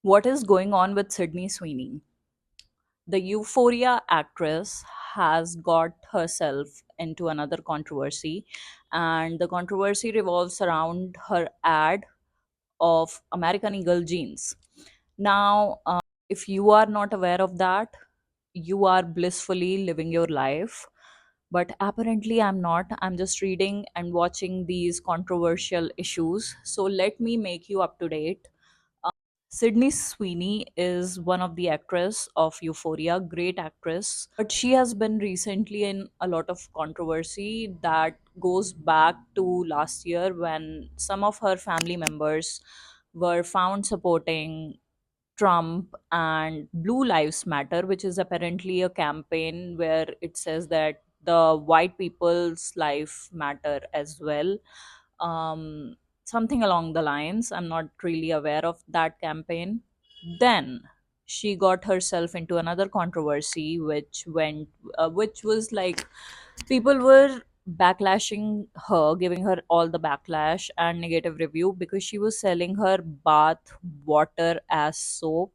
What is going on with Sydney Sweeney? The Euphoria actress has got herself into another controversy, and the controversy revolves around her ad of American Eagle jeans. Now, if you are not aware of that, you are blissfully living your life. But apparently, I'm not. I'm just reading and watching these controversial issues. So, let me make you up to date. Sydney Sweeney is one of the actress of Euphoria, great actress. But she has been recently in a lot of controversy that goes back to last year when some of her family members were found supporting Trump and Blue Lives Matter, which is apparently a campaign where it says that the white people's life matter as well. Um, Something along the lines. I'm not really aware of that campaign. Then she got herself into another controversy, which was like people were backlashing her, giving her all the backlash and negative review because she was selling her bath water as soap.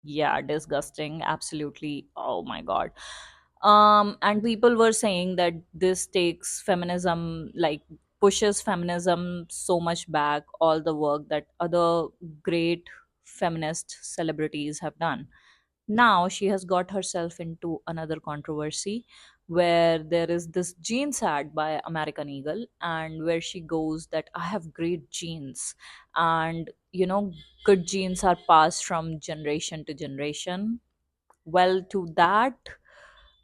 Yeah, disgusting, absolutely. Oh my god. And people were saying that this takes feminism, like pushes feminism so much back, all the work that other great feminist celebrities have done. Now she has got herself into another controversy where there is this jeans ad by American Eagle, and where she goes that I have great genes, and good genes are passed from generation to generation. Well, to that,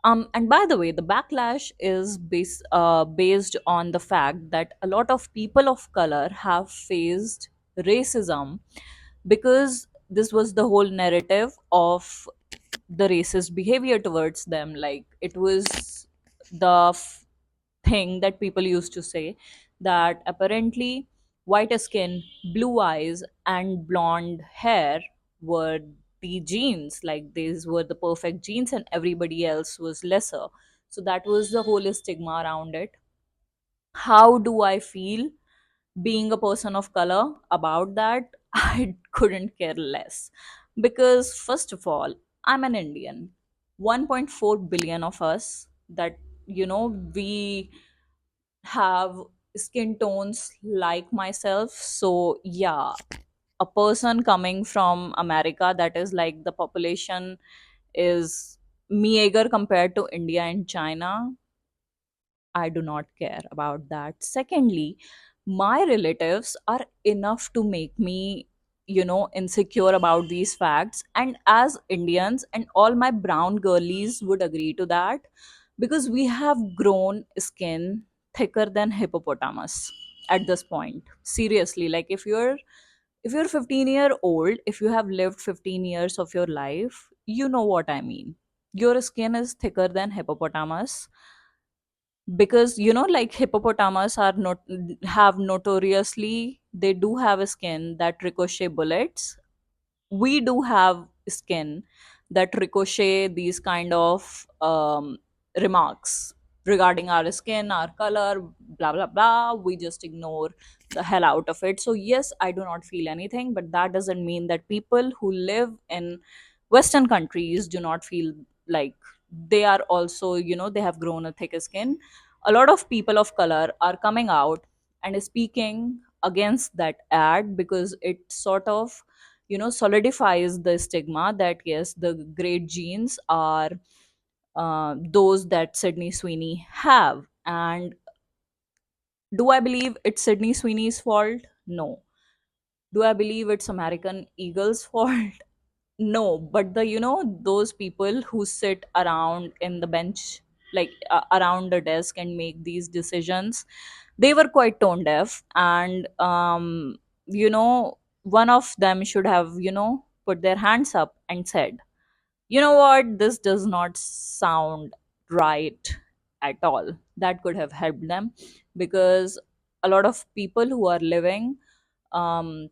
and by the way, the backlash is based on the fact that a lot of people of color have faced racism because this was the whole narrative of the racist behavior towards them. Like it was the thing that people used to say that apparently white skin, blue eyes, and blonde hair were the genes, like these were the perfect genes and everybody else was lesser. So that was the whole stigma around it. How do I feel being a person of color about that? I couldn't care less. Because, first of all, I'm an Indian. 1.4 billion of us that, we have skin tones like myself. So, yeah, a person coming from America, that is like the population is meager compared to India and China. I do not care about that. Secondly, my relatives are enough to make me, insecure about these facts. And as Indians, and all my brown girlies would agree to that because we have grown skin thicker than hippopotamus at this point. Seriously, like if you're 15-year old, if you have lived 15 years of your life, you know what I mean. Your skin is thicker than hippopotamus because like hippopotamus are not have notoriously, they do have a skin that ricochet bullets. We do have skin that ricochet these kind of remarks regarding our skin, our color, blah blah blah. We just ignore the hell out of it. So yes, I do not feel anything, but that doesn't mean that people who live in Western countries do not feel like they are also, they have grown a thicker skin. A lot of people of color are coming out and speaking against that ad because it sort of solidifies the stigma that yes, the great genes are those that Sydney Sweeney have. And do I believe it's Sydney Sweeney's fault? No. Do I believe it's American Eagle's fault? No. But the those people who sit around in the bench, like around the desk and make these decisions, they were quite tone deaf. And one of them should have put their hands up and said, you know what, this does not sound right at all. That could have helped them because a lot of people who are living um,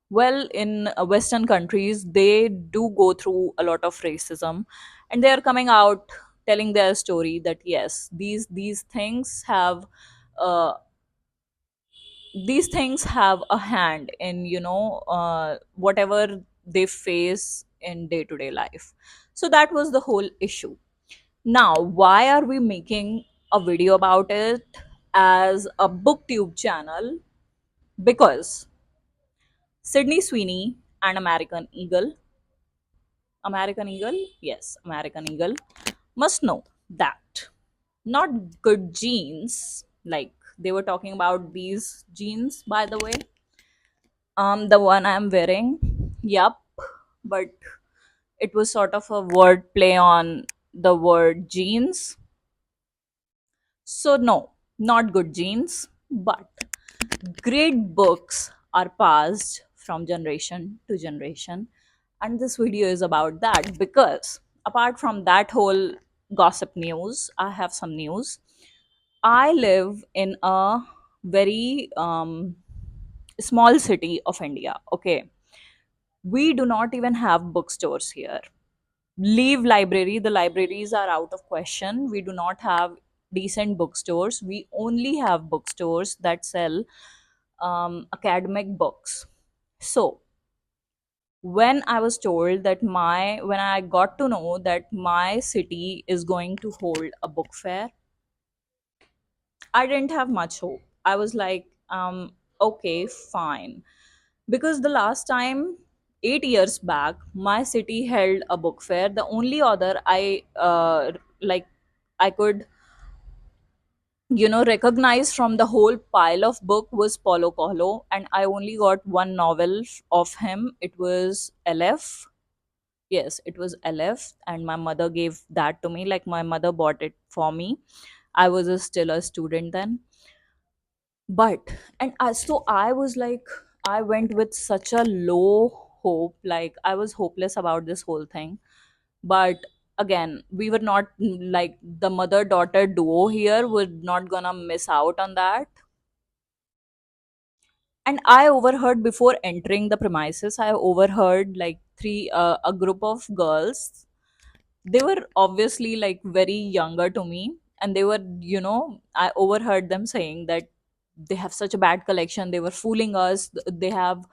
well in Western countries, they do go through a lot of racism, and they are coming out telling their story that yes, these things have uh, these things have a hand in, whatever they face in day to day life. So that was the whole issue. Now, why are we making a video about it as a booktube channel? Because Sydney Sweeney and American Eagle, yes, American Eagle, must know that not good genes, like they were talking about these jeans, by the way. The one I'm wearing, yup, but it was sort of a word play on the word jeans. So, no, not good genes, but great books are passed from generation to generation. And this video is about that because, apart from that whole gossip news, I have some news. I live in a very small city of India. Okay. We do not even have bookstores here. Leave library, the libraries are out of question. We do not have decent bookstores. We only have bookstores that sell academic books. So when I got to know that my city is going to hold a book fair, I didn't have much hope. I was like, okay, fine. Because the last time, 8 years back, my city held a book fair. The only other like I could, recognize from the whole pile of book was Paulo Coelho, and I only got one novel of him. It was LF. Yes, it was LF, and my mother gave that to me. Like my mother bought it for me. I was still a student then. But I was like, I went with such a low hope, like I was hopeless about this whole thing. But again, we were not, like the mother daughter duo here were not gonna miss out on that. And I overheard, before entering the premises, I overheard like a group of girls. They were obviously like very younger to me, and they were, I overheard them saying that they have such a bad collection, they were fooling us. They have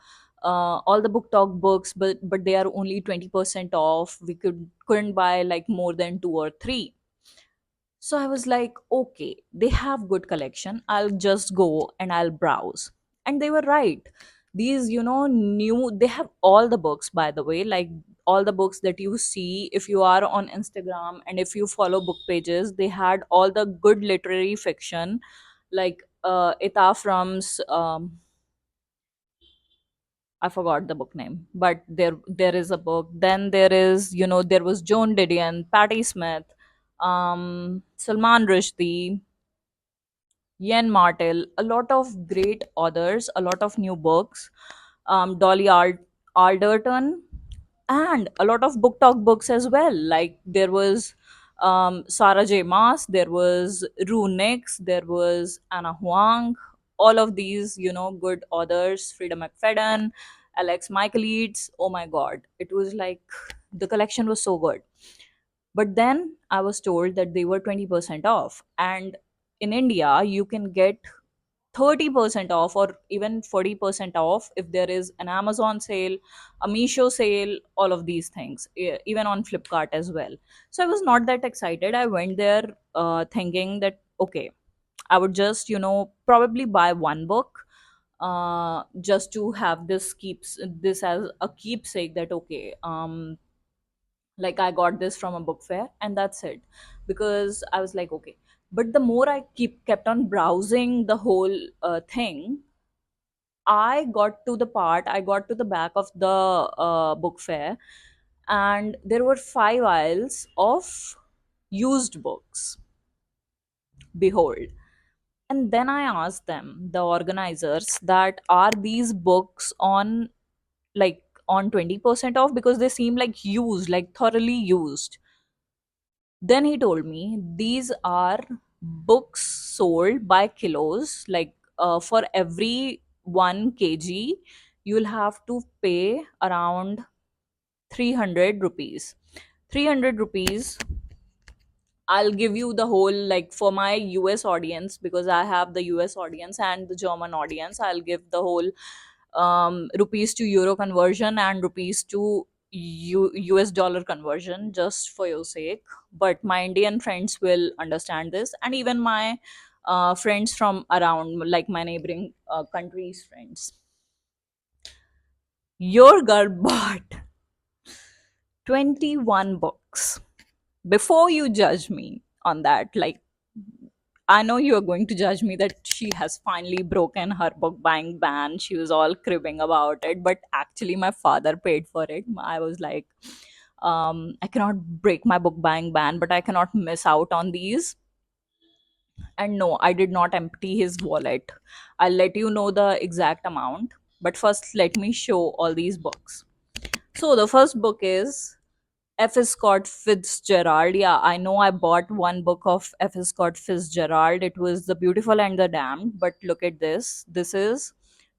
all the book talk books, but they are only 20% off. We couldn't buy like more than two or three. So I was like, okay, they have good collection. I'll just go and I'll browse. And they were right. These, new, they have all the books, by the way, like all the books that you see if you are on Instagram and if you follow book pages. They had all the good literary fiction, like Ita From's, I forgot the book name, but there is a book. Then there is, there was Joan Didion, Patti Smith, Salman Rushdie, Ian Martell, a lot of great authors, a lot of new books, Dolly Alderton, and a lot of book talk books as well. Like there was Sarah J. Maas, there was Rue Nix, there was Anna Huang, all of these, good authors, Frida McFadden, Alex Michaelides. Oh my God, it was like the collection was so good. But then I was told that they were 20% off. And in India, you can get 30% off or even 40% off if there is an Amazon sale, a Meesho sale, all of these things, even on Flipkart as well. So I was not that excited. I went there thinking that, okay, I would just, probably buy one book just to have this as a keepsake, that okay, like I got this from a book fair and that's it. Because I was like, okay. But the more I kept on browsing the whole thing, I got to the back of the book fair, and there were 5 aisles of used books. Behold. And then I asked them, the organizers, that are these books on, like, on 20% off, because they seem like used, like thoroughly used. Then he told me these are books sold by kilos, like for every 1 kg, you'll have to pay around 300 rupees. 300 rupees I'll give you the whole, like, for my US audience, because I have the US audience and the German audience. I'll give the whole rupees to euro conversion and rupees to US dollar conversion just for your sake. But my Indian friends will understand this, and even my friends from around, like my neighboring countries' friends. Your girl bought 21 books. Before you judge me on that, like, I know you are going to judge me that she has finally broken her book buying ban. She was all cribbing about it, but actually, my father paid for it. I was like, I cannot break my book buying ban, but I cannot miss out on these. And no, I did not empty his wallet. I'll let you know the exact amount, but first, let me show all these books. So, the first book is F. Scott Fitzgerald. Yeah, I know I bought one book of F. Scott Fitzgerald. It was The Beautiful and the Damned. But look at this. This is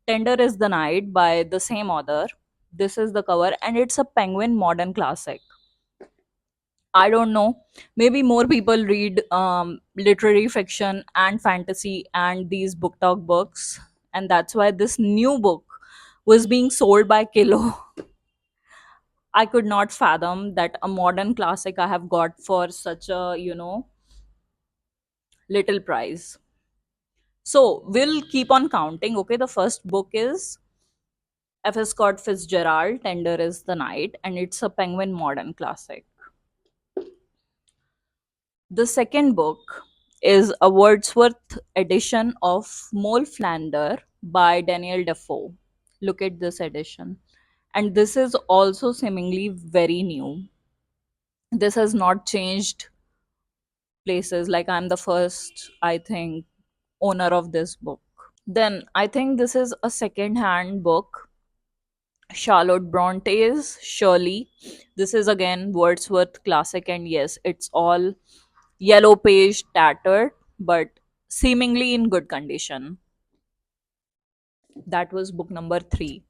Tender is the Night by the same author. This is the cover, and it's a Penguin modern classic. I don't know. Maybe more people read literary fiction and fantasy and these book talk books. And that's why this new book was being sold by Kilo. I could not fathom that a modern classic I have got for such a, little price. So we'll keep on counting. Okay, the first book is F. S. Scott Fitzgerald, Tender is the Night, and it's a Penguin modern classic. The second book is a Wordsworth edition of Mole Flander by Daniel Defoe. Look at this edition. And this is also seemingly very new. This has not changed places. Like, I'm the first, I think, owner of this book. Then I think this is a second hand book. Charlotte Bronte's Shirley. This is again Wordsworth classic, and yes, it's all yellow page tattered, but seemingly in good condition. That was book number 3.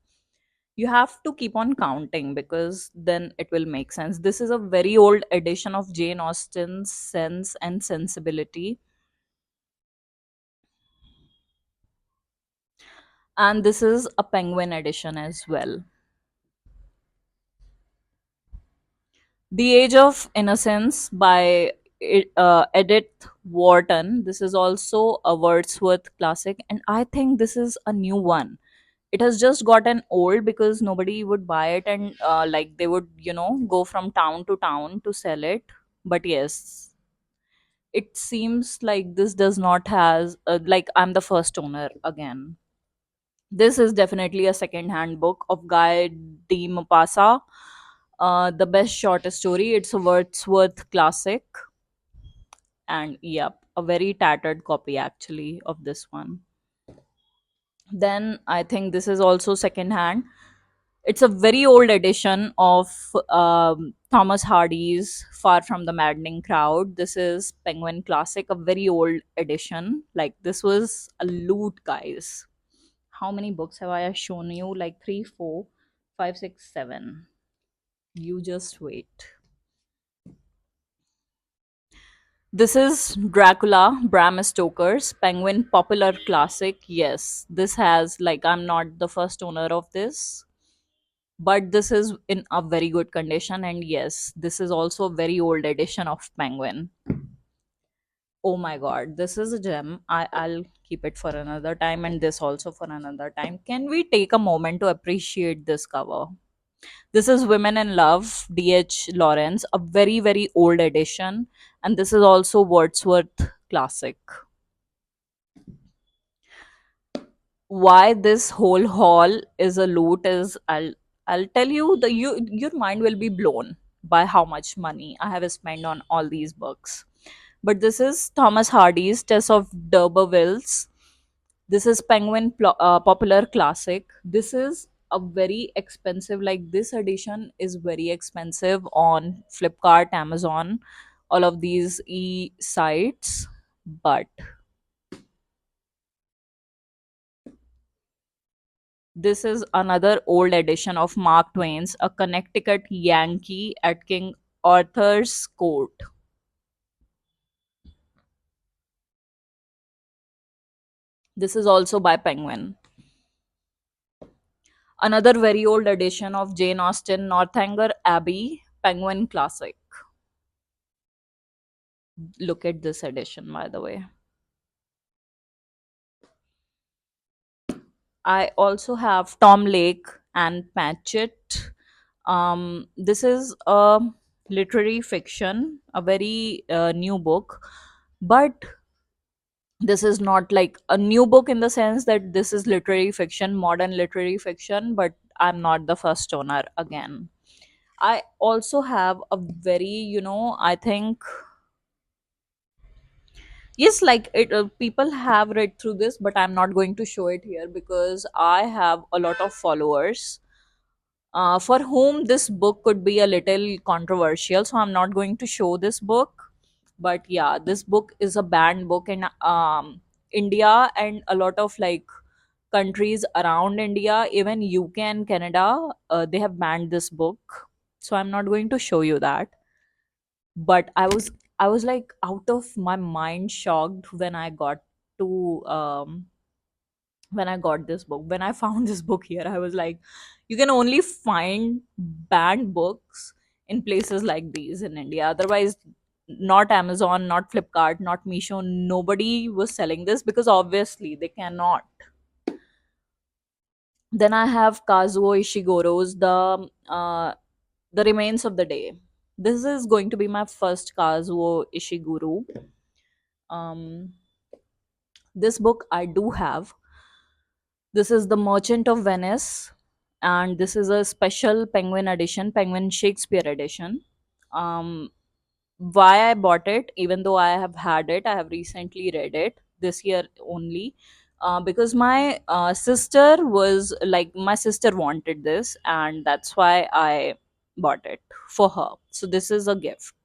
You have to keep on counting because then it will make sense. This is a very old edition of Jane Austen's Sense and Sensibility, and this is a Penguin edition as well. The Age of Innocence by Edith Wharton. This is also a Wordsworth classic, and I think this is a new one. It has just gotten old because nobody would buy it, and like, they would, go from town to town to sell it. But yes, it seems like this does not has like, I'm the first owner again. This is definitely a second hand book of Guy de Maupassant. The Best Short Story. It's a Wordsworth classic, and yep, a very tattered copy actually of this one. Then I think this is also second hand. It's a very old edition of Thomas Hardy's Far from the Maddening Crowd. This is Penguin Classic, a very old edition. Like, this was a loot, guys. How many books have I shown you? Like, three, four, five, six, seven. You just wait. This is Dracula, Bram Stoker's Penguin popular classic. Yes, this has, like, I'm not the first owner of this, but this is in a very good condition. And yes, this is also a very old edition of Penguin. Oh my god, this is a gem. I'll keep it for another time, and this also for another time. Can we take a moment to appreciate this cover? This is Women in Love, D.H. Lawrence, a very, very old edition. And this is also Wordsworth classic. Why this whole haul is a loot is, I'll tell you, the your mind will be blown by how much money I have spent on all these books. But this is Thomas Hardy's Tess of D'Urbervilles. This is Penguin popular classic. This is a very expensive, like, this edition is very expensive on Flipkart, Amazon, all of these sites. But this is another old edition of Mark Twain's A Connecticut Yankee at King Arthur's Court. This is also by Penguin. Another very old edition of Jane Austen, Northanger Abbey, Penguin Classic. Look at this edition, by the way. I also have Tom Lake and Patchett. This is a literary fiction, a very new book, but this is not like a new book in the sense that this is literary fiction, modern literary fiction, but I'm not the first owner again. I also have a very, I think, yes, like it, people have read through this, but I'm not going to show it here because I have a lot of followers for whom this book could be a little controversial. So I'm not going to show this book. But yeah, this book is a banned book in India and a lot of like countries around India, even UK and Canada, they have banned this book. So I'm not going to show you that. But I was like out of my mind shocked to um when I got this book. When I found this book here, I was like, you can only find banned books in places like these in India. Otherwise, not Amazon, not Flipkart, not Meesho, nobody was selling this because obviously they cannot. Then I have Kazuo Ishiguro's The Remains of the Day. This is going to be my first Kazuo Ishiguro. Um, this book I do have. This is The Merchant of Venice, and this is a special Penguin edition, Penguin Shakespeare edition. Um, why I bought it, even though I have had it, I have recently read it this year only. Because my sister wanted this, and that's why I bought it for her. So, this is a gift.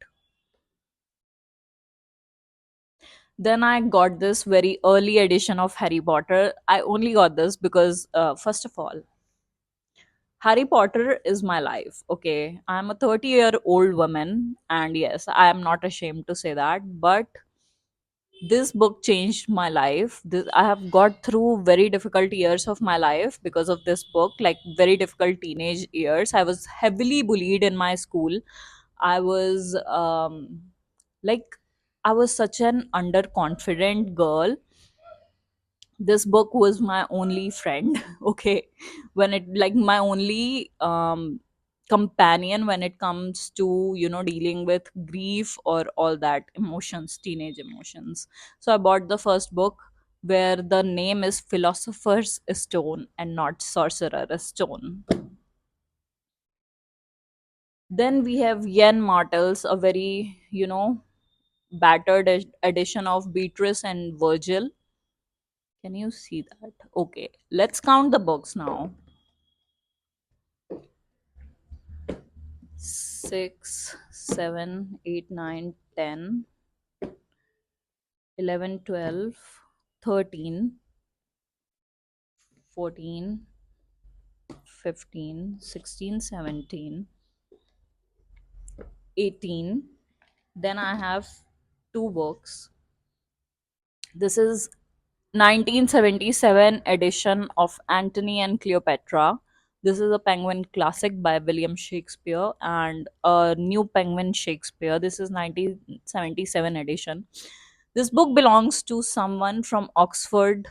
Then I got this very early edition of Harry Potter. I only got this because, first of all, Harry Potter is my life. Okay. I'm a 30-year-old woman, and yes, I am not ashamed to say that. But this book changed my life. I have got through very difficult years of my life because of this book, like very difficult teenage years. I was heavily bullied in my school. I was like, I was such an underconfident girl. This book was my only friend. Okay, when it like my only companion when it comes to dealing with grief or all that emotions, teenage emotions. So I bought the first book, where the name is Philosopher's Stone and not Sorcerer's Stone. Then we have Yen Martels, a very battered edition of Beatrice and Virgil. Can you see that? Okay, let's count the books now. 6, 7, 8, 9, 10, 11, 12, 13, 14, 15, 16, 17, 18. Then I have two books. This is 1977 edition of Antony and Cleopatra. This is a Penguin classic by William Shakespeare and a new Penguin Shakespeare. This is 1977 edition. This book belongs to someone from Oxford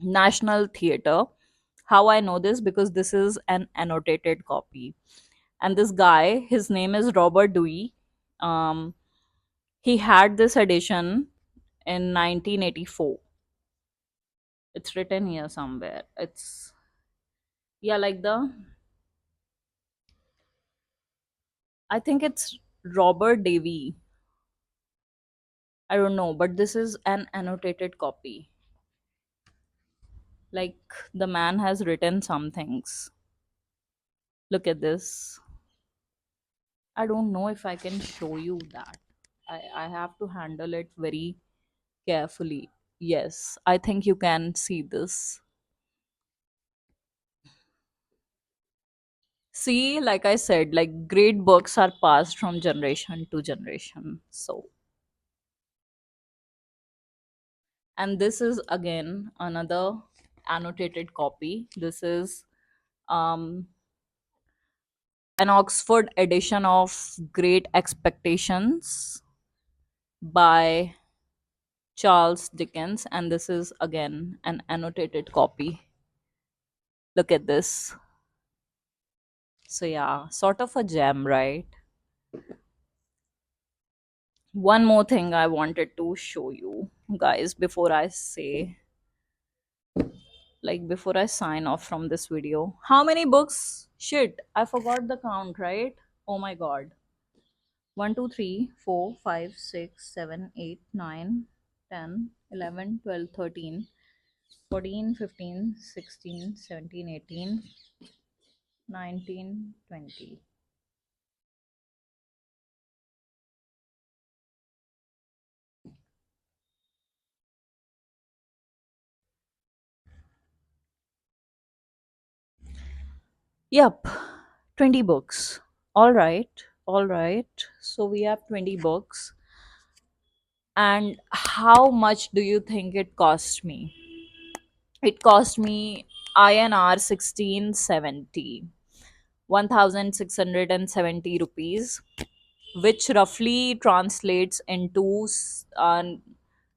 National Theatre. How I know this? Because this is an annotated copy. And this guy, his name is Robert Dewey. Um, he had this edition in 1984. It's written here somewhere. It's, yeah, like I think it's Robert Davy. I don't know, but this is an annotated copy. Like the man has written some things. Look at this. I don't know if I can show you that. I have to handle it very carefully. Yes, I think you can see this. See, like I said, like great books are passed from generation to generation. So, And this is again another annotated copy. This is um, an Oxford edition of Great Expectations by Charles Dickens, and this is again an annotated copy. Look at this. So, yeah, sort of a gem, right? One more thing I wanted to show you guys before I say, like, before I sign off from this video. How many books? Shit, I forgot the count, right? Oh my god. 1, 2, 3, 4, 5, 6, 7, 8, 9, 10, 11, 12, 13, 14, 15, 16, 17, 18, 19, 20. Yep, 20 books. All right, all right. So we have 20 books. And how much do you think it cost me? It cost me INR 1670, 1670 rupees, which roughly translates into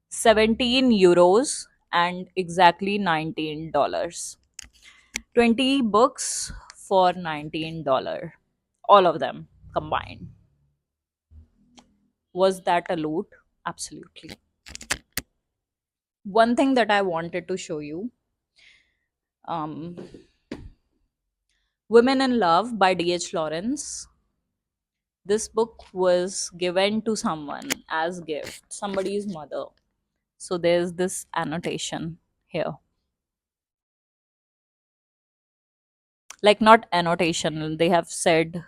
17 euros and exactly $19. 20 books for $19. All of them combined. Was that a loot? Absolutely. One thing that I wanted to show you, um, Women in Love by D.H. Lawrence. This book was given to someone as gift, somebody's mother. So there's this annotation here. Like, not annotation, they have said,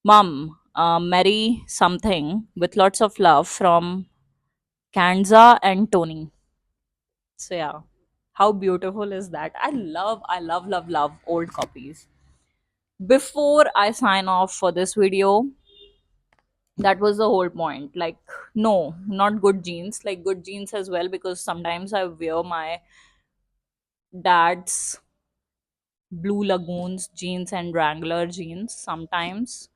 Mom, Mary something with lots of love from Kanza and Tony. So yeah, how beautiful is that? I love old copies. Before I sign off for this video, that was the whole point. Like, no, not good jeans, like good jeans as well, because sometimes I wear my dad's Blue Lagoons jeans and Wrangler jeans, sometimes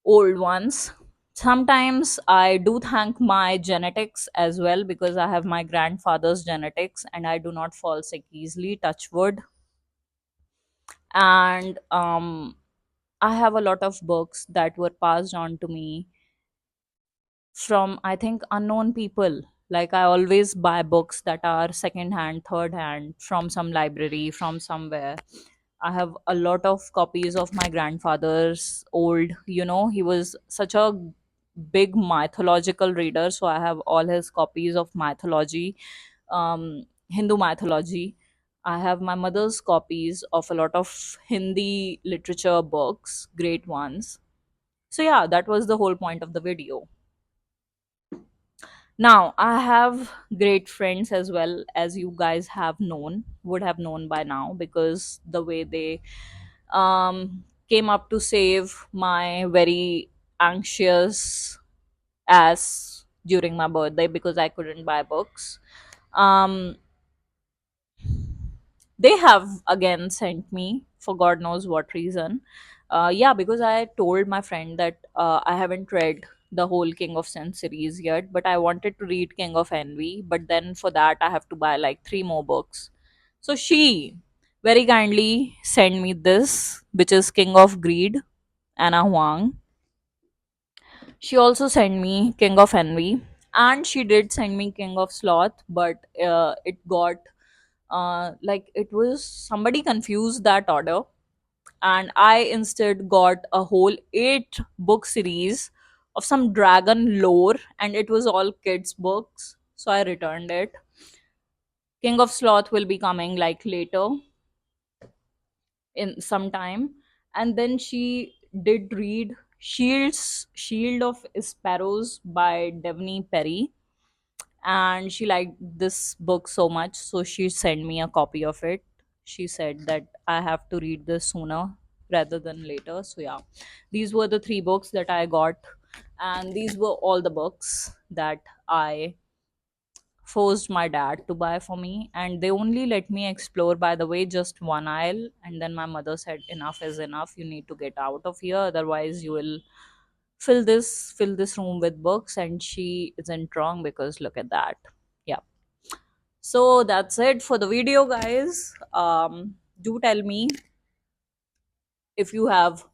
old ones. Sometimes I do thank my genetics as well, because I have my grandfather's genetics and I do not fall sick easily, touch wood. And I have a lot of books that were passed on to me from, I think, unknown people. Like, I always buy books that are second hand, third hand, from some library, from somewhere. I have a lot of copies of my grandfather's old, he was such a big mythological reader. So I have all his copies of mythology, Hindu mythology. I have my mother's copies of a lot of Hindi literature books, great ones. So yeah, that was the whole point of the video. Now, I have great friends as well, as you guys would have known by now, because the way they came up to save my very anxious ass during my birthday because I couldn't buy books. Um, they have again sent me for God knows what reason. Yeah, because I told my friend that I haven't read the whole King of Sin series yet, but I wanted to read King of Envy. But then for that, I have to buy like three more books. So she very kindly sent me this, which is King of Greed, Anna Huang. She also sent me King of Envy, and she did send me King of Sloth, but it got like, it was somebody confused that order, and I instead got a whole 8 book series of some dragon lore, and it was all kids books, so I returned it. King of Sloth will be coming like later in some time. And then she did read Shield of Sparrows by Devney Perry, and she liked this book so much, so she sent me a copy of it. She said that I have to read this sooner rather than later. So yeah, these were the 3 books that I got, and these were all the books that I forced my dad to buy for me, and they only let me explore, by the way, just one aisle. And then my mother said, enough is enough, you need to get out of here, otherwise you will fill this room with books. And she isn't wrong, because look at that. Yeah. So that's it for the video, guys. Do tell me if you have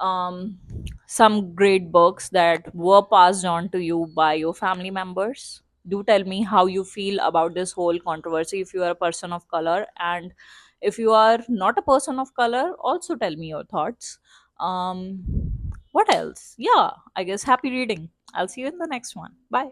um, some great books that were passed on to you by your family members. Do tell me how you feel about this whole controversy, if you are a person of color. And if you are not a person of color, also tell me your thoughts. What else? Yeah, I guess happy reading. I'll see you in the next one. Bye.